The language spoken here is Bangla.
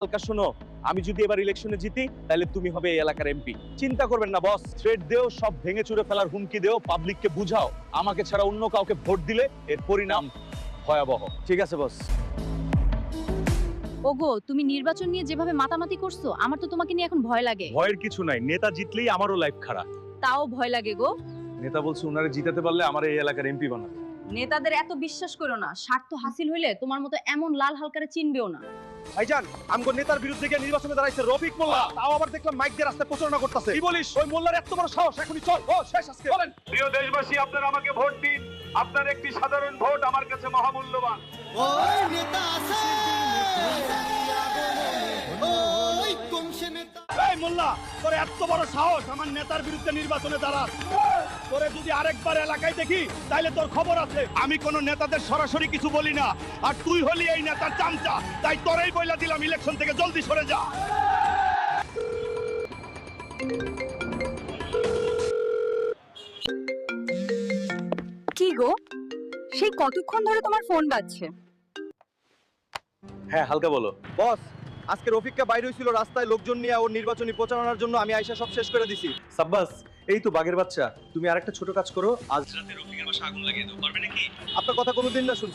হালকা শোনো, আমি যদি এবার ইলেকশনে জিতি তাহলে তুমি হবে এই এলাকার এমপি। চিন্তা করবেন না বস, থ্রেট দেও, সব ভেঙে চুরে ফেলার হুমকি দেও, পাবলিককে বুঝাও আমাকে ছাড়া অন্য কাউকে ভোট দিলে এর পরিণাম ভয়াবহ। ঠিক আছে বস। ওগো, তুমি নির্বাচন নিয়ে যেভাবে মাতামাতি করছো, আমার তো তোমাকে নিয়ে এখন ভয় লাগে। ভয়ের কিছু নাই, নেতা জিতলেই আমারও লাইফ খারাপ। তাও ভয় লাগে গো। নেতা বলছে উনারে জিতাতে পারলে আমার এই এলাকার এমপি বানাবে। নেতাদের এত বিশ্বাস করো না, স্বার্থ হাসিল হইলে তোমার মতো এমন লাল হালকারে চিনবেও না। ভাইজান, আমগো নেতার বিরুদ্ধে গিয়ে নির্বাচনে দাঁড়াইছে রফিক মোল্লা, তাও আবার দেখলাম মাইক দিয়ে রাস্তায় প্রচারণা করতেছে। কি বলিস? ওই মোল্লার এত বড় সাহস! এখনই চল, ও শেষ আজকে। বলেন। প্রিয় দেশবাসী, আপনারা আমাকে ভোট দিন। আপনার একটি সাধারণ ভোট আমার কাছে মহামূল্যবান। ওই নেতা আছে ওই কংসে নেতা। এই মোল্লা, তোর এত বড় সাহস আমার নেতার বিরুদ্ধে নির্বাচনে দাঁড়াস? তোরে যদি আরেকবার এলাকায় দেখি তাইলে তোর খবর আছে। আমি কোন নেতাদের সরাসরি কিছু বলি না, আর তুই হলি এই নেতার চামচা, তাই তোরেই বইলা দিলাম ইলেকশন থেকে জলদি সরে যা। কি গো, সেই কতক্ষণ ধরে তোমার ফোন বাজছে? হ্যাঁ, হালকা বলো। বস, আজকে রফিককে বাইরে হইছিল রাস্তায় লোকজন নিয়ে ওর নির্বাচনী প্রচারণার জন্য, আমি আইসা সব শেষ করে দিছি। সাব্বাস, এই তো বাগের বাচ্চা। তুমি আরেকটা ছোট কাজ করো, আজ রাতে রফিকের বাসা আগুন লাগিয়ে দাও, পারবে নাকি? আপনার কথা কোনোদিন না শুনছি।